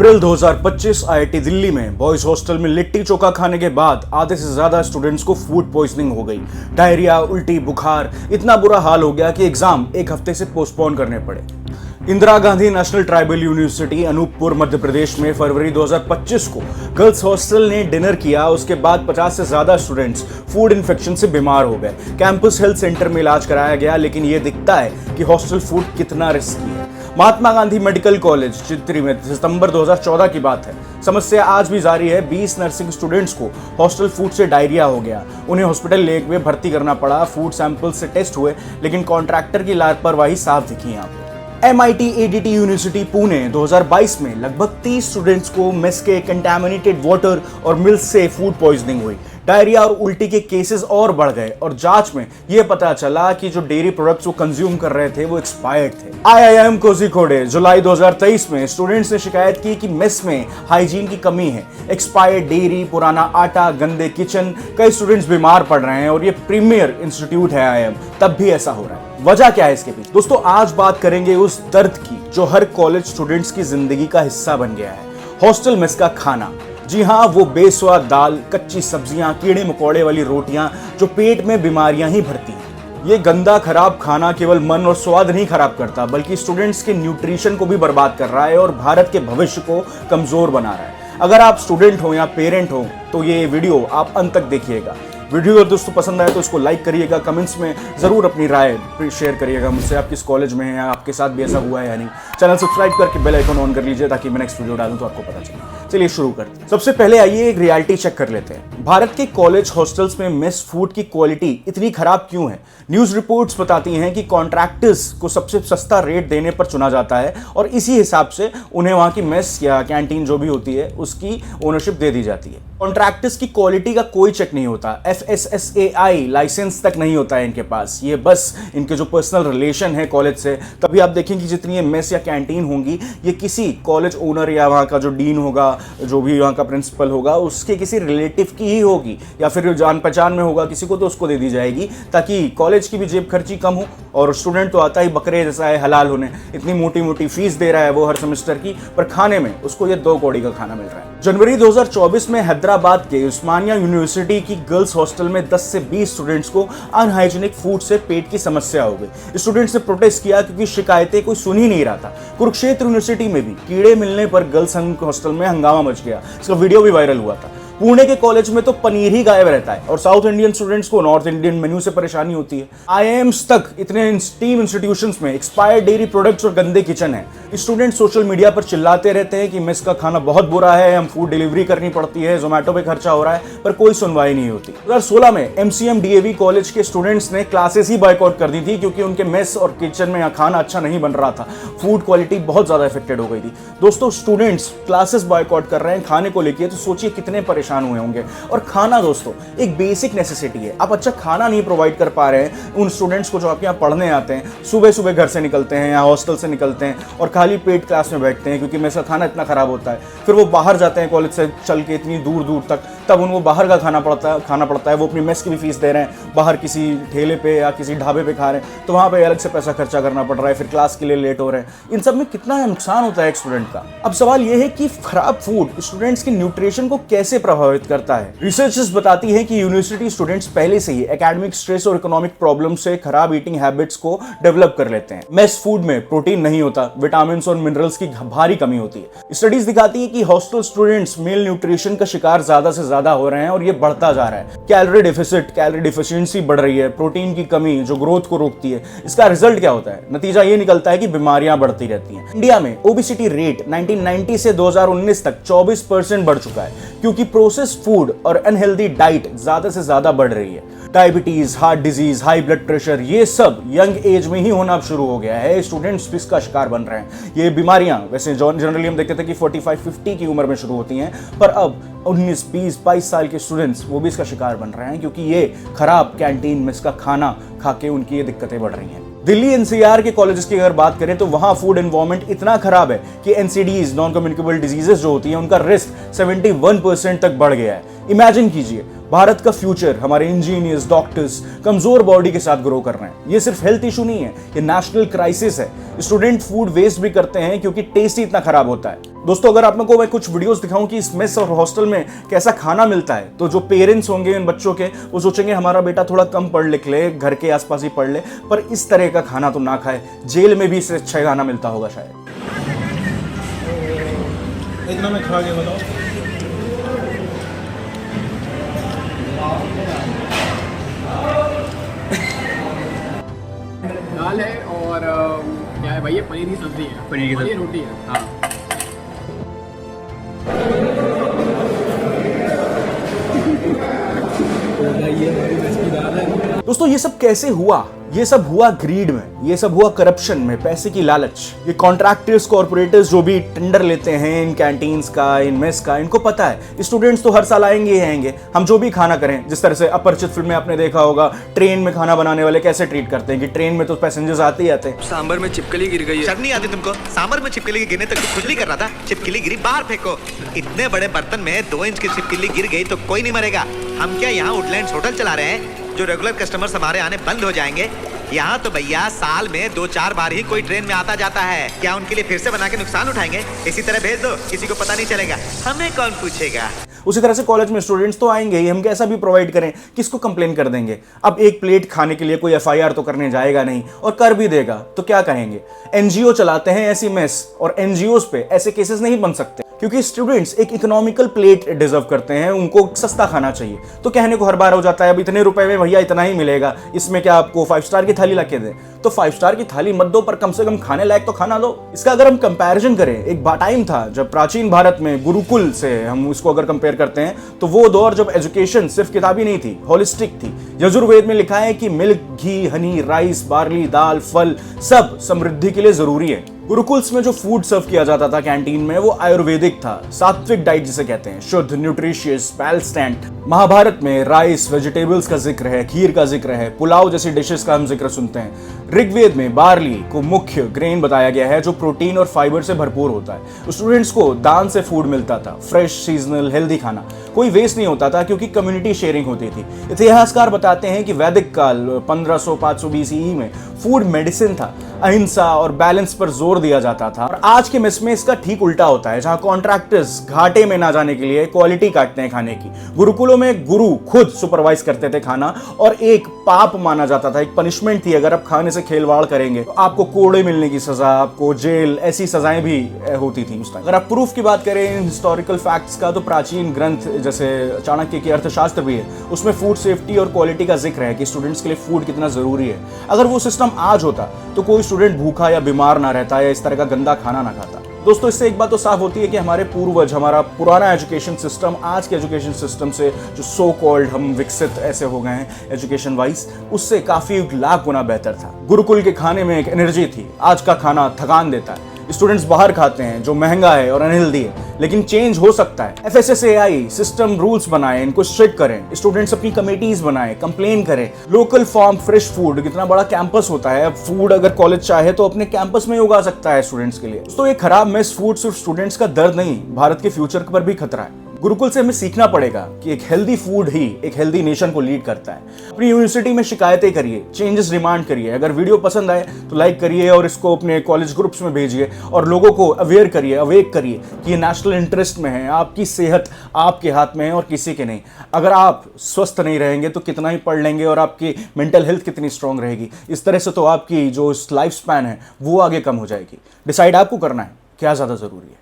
अप्रैल 2025 IIT Delhi में boys hostel में लिट्टी चोखा खाने के बाद आधे से ज्यादा स्टूडेंट्स को फूड पॉइजनिंग हो गई। डायरिया, उल्टी, बुखार, इतना बुरा हाल हो गया कि एग्जाम एक हफ्ते से पोस्टपोन करने पड़े। Indira Gandhi national tribal university Anuppur Madhya Pradesh में फरवरी 2025 को गर्ल्स हॉस्टल ने डिनर किया। उसके बाद 50 से ज्यादा स्टूडेंट्स फूड इन्फेक्शन से बीमार हो गए। कैंपस हेल्थ सेंटर में इलाज कराया गया, लेकिन ये दिखता है कि हॉस्टल फूड कितना रिस्की है। महात्मा गांधी मेडिकल कॉलेज चित्री में सितंबर 2014 की बात है। समस्या आज भी जारी है। 20 नर्सिंग स्टूडेंट्स को हॉस्टल फूड से डायरिया हो गया। उन्हें हॉस्पिटल लेक में भर्ती करना पड़ा। फूड सैंपल से टेस्ट हुए, लेकिन कॉन्ट्रैक्टर की लापरवाही साफ दिखी यहाँ पे। MIT ADT यूनिवर्सिटी पुणे 2022 में लगभग 30 स्टूडेंट्स को मेस के कंटामिनेटेड वाटर और मिल्क से फूड पॉइजनिंग हुई। डायरिया और उल्टी के केसेस और बढ़ गए और जांच में यह पता चला कि जो डेयरी प्रोडक्ट्स वो कंज्यूम कर रहे थे वो एक्सपायर्ड थे। IIM कोझिकोडे जुलाई 2023 में स्टूडेंट्स ने शिकायत की कि मेस में हाइजीन की कमी है। एक्सपायर्ड डेयरी, पुराना आटा, गंदे किचन, कई स्टूडेंट्स बीमार पड़ रहे हैं और ये प्रीमियर इंस्टीट्यूट है IIM, तब भी ऐसा हो रहा है। वजह क्या है इसके पीछे? दोस्तों, आज बात करेंगे उस दर्द की जो हर कॉलेज स्टूडेंट्स की जिंदगी का हिस्सा बन गया है, हॉस्टल मेस का खाना। जी हाँ, वो बेस्वाद दाल, कच्ची सब्जियां, कीड़े मकोड़े वाली रोटियां जो पेट में बीमारियां ही भरती हैं। ये गंदा खराब खाना केवल मन और स्वाद नहीं खराब करता, बल्कि स्टूडेंट्स के न्यूट्रिशन को भी बर्बाद कर रहा है और भारत के भविष्य को कमजोर बना रहा है। अगर आप स्टूडेंट हो या पेरेंट हो तो ये वीडियो आप अंत तक देखिएगा। वीडियो अगर दोस्तों पसंद आए तो इसको लाइक करिएगा, कमेंट्स में जरूर अपनी राय शेयर करिएगा मुझसे। आप किस कॉलेज में हैं या आपके साथ भी ऐसा हुआ है या नहीं। चैनल सब्सक्राइब करके बेल आइकन ऑन कर लीजिए ताकि मैं नेक्स्ट वीडियो डालूं तो आपको पता चले। चलिए शुरू करते हैं। सबसे पहले आइए एक रियलिटी चेक कर लेते हैं। भारत के कॉलेज हॉस्टल्स में मेस फूड की क्वालिटी इतनी खराब क्यों है? न्यूज रिपोर्ट्स बताती हैं कि कॉन्ट्रैक्टर्स को सबसे सस्ता रेट देने पर चुना जाता है और इसी हिसाब से उन्हें वहां की मेस या कैंटीन जो भी होती है उसकी ओनरशिप दे दी जाती है। कॉन्ट्रैक्टर्स की क्वालिटी का कोई चेक नहीं होता। FSSAI लाइसेंस तक नहीं होता है इनके पास। ये बस इनके जो पर्सनल रिलेशन है कॉलेज से, तभी आप देखें कि जितनी ये मेस या कैंटीन होंगी ये किसी कॉलेज ओनर या वहाँ का जो डीन होगा, जो भी वहाँ का प्रिंसिपल होगा, उसके किसी रिलेटिव की ही होगी या फिर जान पहचान में होगा किसी को, तो उसको दे दी जाएगी ताकि कॉलेज की भी जेब खर्ची कम हो। और स्टूडेंट तो आता ही बकरे जैसा है हलाल होने, इतनी मोटी मोटी फीस दे रहा है वो हर सेमेस्टर की, पर खाने में उसको ये 2 कौड़ी का खाना मिल रहा है। जनवरी 2024 में हैदराबाद के उस्मानिया यूनिवर्सिटी की गर्ल्स हॉस्टल में 10 से 20 स्टूडेंट्स को अनहाइजीनिक फूड से पेट की समस्या हो गई। स्टूडेंट्स ने प्रोटेस्ट किया क्योंकि शिकायतें कोई सुन ही नहीं रहा था। कुरुक्षेत्र यूनिवर्सिटी में भी कीड़े मिलने पर गर्ल्स हॉस्टल में हंगामा मच गया। इसका वीडियो भी वायरल हुआ था। पुणे के कॉलेज में तो पनीर ही गायब रहता है और साउथ इंडियन स्टूडेंट्स को नॉर्थ इंडियन मेन्यू से परेशानी होती है। IIMs तक इतने स्टीम इंस्टीट्यूशंस में एक्सपायर्ड डेयरी प्रोडक्ट्स और गंदे किचन है। स्टूडेंट सोशल मीडिया पर चिल्लाते रहते हैं कि मेस का खाना बहुत बुरा है, हम फूड डिलीवरी करनी पड़ती है, जोमेटो पे खर्चा हो रहा है, पर कोई सुनवाई नहीं होती। 2016 में MCM DAV कॉलेज के स्टूडेंट्स ने क्लासेस ही बॉयकॉट कर दी थी क्योंकि उनके मेस और किचन में खाना अच्छा नहीं बन रहा था। फूड क्वालिटी बहुत ज्यादा इफेक्टेड हो गई थी। दोस्तों, स्टूडेंट्स क्लासेस बॉयकॉट कर रहे हैं खाने को लेकर, तो सोचिए कितने परेशान हुए होंगे। और खाना दोस्तों एक बेसिक नेसेसिटी है। आप अच्छा खाना नहीं प्रोवाइड कर पा रहे हैं उन स्टूडेंट्स को जो आपके यहाँ पढ़ने आते हैं, सुबह सुबह घर से निकलते हैं या हॉस्टल से निकलते हैं और खाली पेट क्लास में बैठते हैं क्योंकि मेस का खाना इतना खराब होता है। फिर वो बाहर जाते हैं कॉलेज से चल के इतनी दूर दूर तक, तब उनको बाहर का खाना पड़ता है। वो अपनी मेस की भी फीस दे रहे हैं, बाहर किसी ठेले पे या किसी ढाबे पे खा रहे हैं, तो वहाँ पे अलग से पैसा खर्चा करना पड़ रहा है। फिर क्लास के लिए लेट हो रहे हैं। इन सब में कितना नुकसान होता है एक स्टूडेंट का। अब सवाल यह है कि खराब फूड स्टूडेंट्स के न्यूट्रिशन को कैसे प्रभावित करता है। रिसर्चर्स बताती है कि यूनिवर्सिटी स्टूडेंट्स पहले से ही एकेडमिक स्ट्रेस और इकोनॉमिक प्रॉब्लम से खराब ईटिंग हैबिट्स को डेवलप कर लेते हैं। मेस फूड में प्रोटीन नहीं होता, विटामिन और मिनरल्स की भारी कमी होती है। स्टडीज दिखाती है कि हॉस्टल स्टूडेंट्स मेल न्यूट्रिशन का शिकार ज्यादा से ज्यादा हो रहे हैं और ये बढ़ता जा रहा है। कैलोरी डेफिसिट, कैलोरी डिफिशियंसी बढ़ रही है, प्रोटीन की कमी जो ग्रोथ को रोकती है। इसका रिजल्ट क्या होता है? नतीजा ये निकलता है कि बीमारियां बढ़ती रहती हैं। इंडिया में ओबेसिटी रेट 1990 से 2019 तक 24% बढ़ चुका है क्योंकि प्रोसेस्ड फूड और अनहेल्दी डाइट ज्यादा से ज्यादा बढ़ रही है। Diabetes, heart disease, high blood pressure, ये सब यंग एज में ही होना शुरू हो गया है। स्टूडेंट्स भी इसका शिकार बन रहे हैं। ये बीमारियां वैसे जनरली हम देखते थे कि 45-50 की उम्र में शुरू होती हैं, पर अब 19, 20, 22 साल के स्टूडेंट्स वो भी इसका शिकार बन रहे हैं क्योंकि ये खराब कैंटीन में इसका खाना खा के उनकी ये दिक्कतें बढ़ रही हैं। दिल्ली NCR के कॉलेजेस की अगर बात करें तो वहां फूड एनवायरनमेंट इतना खराब है कि NCDs, नॉन कम्युनिकेबल डिजीजेस जो होती हैं, उनका रिस्क 71% तक बढ़ गया है। इमेजिन कीजिए, भारत का फ्यूचर हमारे इंजीनियर्स, डॉक्टर्स कमजोर बॉडी के साथ ग्रो कर रहे हैं। ये सिर्फ हेल्थ इशू नहीं है, ये नेशनल क्राइसिस है। स्टूडेंट फूड वेस्ट भी करते हैं क्योंकि टेस्ट ही इतना खराब होता है। दोस्तों, अगर आप लोगों को मैं कुछ वीडियोस दिखाऊं कि इस मेस और हॉस्टल में कैसा खाना मिलता है, तो जो पेरेंट्स होंगे इन बच्चों के, वो सोचेंगे हमारा बेटा थोड़ा कम पढ़ लिख ले, घर के आसपास ही पढ़ ले, पर इस तरह का खाना तो ना खाए। जेल में भी इससे अच्छा खाना मिलता होगा शायद। इतना मैं खा के बताओ। दाल है और क्या है भाई, ये पनीर की सब्जी है, पनीर की सब्जी, रोटी है। हाँ, दोस्तों, ये सब कैसे हुआ? ये सब हुआ ग्रीड में, ये सब हुआ करप्शन में, पैसे की लालच। ये कॉन्ट्रैक्टर्स, कॉर्पोरेटर्स जो भी टेंडर लेते हैं इन कैंटीन्स का, इन मेस का, इनको पता है स्टूडेंट्स तो हर साल आएंगे ही आएंगे, हम जो भी खाना करें। जिस तरह से अपरिचित फिल्म में आपने देखा होगा, ट्रेन में खाना बनाने वाले कैसे ट्रीट करते हैं कि ट्रेन में तो पैसेंजर्स आते ही आते हैं। सांबर में छिपकली गिर गई है। शर्म नहीं आती तुमको? सांबर में छिपकली गिरने तक तो खुजली कर रहा था। छिपकली गिरी, बाहर फेंको। इतने बड़े बर्तन में 2 इंच की छिपकली गिर गई तो कोई नहीं मरेगा। हम क्या यहाँ वुडलैंड्स होटल चला रहे हैं जो रेगुलर कस्टमर्स हमारे आने बंद हो जाएंगे? यहाँ तो भैया साल में 2-4 बार ही कोई ट्रेन में आता जाता है। क्या उनके लिए फिर से बना के नुकसान उठाएंगे? इसी तरह भेज दो, किसी को पता नहीं चलेगा, हमें कौन पूछेगा। उसी तरह से कॉलेज में स्टूडेंट्स तो आएंगे ही, हम कैसा भी प्रोवाइड करें, किसको कंप्लेन कर देंगे? अब एक प्लेट खाने के लिए कोई एफआईआर तो करने जाएगा नहीं, और कर भी देगा तो क्या कहेंगे? एनजीओ चलाते हैं ऐसी मेस, और एनजीओस पे ऐसे केसेस नहीं बन सकते क्योंकि स्टूडेंट्स एक इकोनॉमिकल प्लेट डिजर्व करते हैं, उनको सस्ता खाना चाहिए। तो कहने को हर बार हो जाता है अब इतने रुपए में भैया इतना ही मिलेगा, इसमें क्या आपको 5 स्टार की थाली ला के दें? तो 5 स्टार की थाली मत दो, पर कम से कम खाने लायक तो खाना दो। इसका अगर हम कंपैरिजन करें, एक टाइम था जब प्राचीन भारत में गुरुकुल से हम इसको अगर कंपेयर करते हैं, तो वो दौर जब एजुकेशन सिर्फ किताबी नहीं थी, होलिस्टिक थी। यजुर्वेद में लिखा है कि मिल्क, घी, हनी, राइस, बार्ली, दाल, फल सब समृद्धि के लिए जरूरी है। गुरुकुल्स में जो फूड सर्व किया जाता था कैंटीन में, वो आयुर्वेदिक था, सात्विक डाइट जिसे कहते हैं, शुद्ध, न्यूट्रिशियस, बैलेंस्ड। महाभारत में राइस, वेजिटेबल्स का जिक्र है, खीर का जिक्र है, पुलाव जैसी डिशेस का हम जिक्र सुनते हैं। ऋग्वेद में बार्ली को मुख्य ग्रेन बताया गया है जो प्रोटीन और फाइबर से भरपूर होता है। स्टूडेंट्स को दान से फूड मिलता था, फ्रेश, सीजनल, हेल्दी खाना, कोई वेस्ट नहीं होता था क्योंकि कम्युनिटी शेयरिंग होती थी। इतिहासकार बताते हैं कि वैदिक काल 1500-500 BCE में फूड मेडिसिन था, अहिंसा और बैलेंस पर जोर दिया जाता था। और आज के मेस में इसका ठीक उल्टा होता है, जहां कॉन्ट्रैक्टर्स घाटे में ना जाने के लिए क्वालिटी काटते हैं खाने की। गुरुकुलों में गुरु खुद सुपरवाइज करते थे खाना, और एक पाप माना जाता था, एक पनिशमेंट थी, अगर आप खाने से खेलवाड़ करेंगे तो आपको कोड़े मिलने की सजा, आपको जेल, ऐसी सजाएं भी होती थी उस टाइम। अगर आप प्रूफ की बात करें हिस्टोरिकल फैक्ट्स का, तो प्राचीन ग्रंथ जैसे चाणक्य की अर्थशास्त्र भी है, उसमें फूड सेफ्टी और क्वालिटी का जिक्र है कि स्टूडेंट्स के लिए फूड कितना जरूरी है। अगर वो सिस्टम आज होता तो कोई स्टूडेंट भूखा या बीमार ना रहता या इस तरह का गंदा खाना ना खाता। दोस्तों, इससे एक बात तो साफ होती है कि हमारे पूर्वज, हमारा पुराना एजुकेशन सिस्टम आज के एजुकेशन सिस्टम से जो सो कॉल्ड हम विकसित ऐसे हो गए हैं एजुकेशन वाइज, उससे काफी लाख गुना बेहतर था। गुरुकुल के खाने में एक एनर्जी थी, आज का खाना थकान देता है। स्टूडेंट्स बाहर खाते हैं जो महंगा है और अनहेल्दी है, लेकिन चेंज हो सकता है। FSSAI सिस्टम रूल्स बनाए, इनको स्ट्रिक्ट करें, स्टूडेंट्स अपनी कमेटीज बनाएं, कंप्लेन करें। लोकल फार्म फ्रेश फूड, कितना बड़ा कैंपस होता है, अब फूड अगर कॉलेज चाहे तो अपने कैंपस में उगा सकता है स्टूडेंट्स के लिए। तो ये खराब मेस फूड सिर्फ स्टूडेंट्स का दर्द नहीं, भारत के फ्यूचर पर भी खतरा है। गुरुकुल से हमें सीखना पड़ेगा कि एक हेल्दी फूड ही एक हेल्दी नेशन को लीड करता है। अपनी यूनिवर्सिटी में शिकायतें करिए, चेंजेस डिमांड करिए। अगर वीडियो पसंद आए तो लाइक करिए और इसको अपने कॉलेज ग्रुप्स में भेजिए, और लोगों को अवेयर करिए, अवेक करिए कि ये नेशनल इंटरेस्ट में है, आपकी सेहत आपके हाथ में है और किसी के नहीं। अगर आप स्वस्थ नहीं रहेंगे तो कितना ही पढ़ लेंगे और आपकी मेंटल हेल्थ कितनी स्ट्रांग रहेगी, इस तरह से तो आपकी जो लाइफ स्पैन है वो आगे कम हो जाएगी। डिसाइड आपको करना है क्या ज़्यादा ज़रूरी है।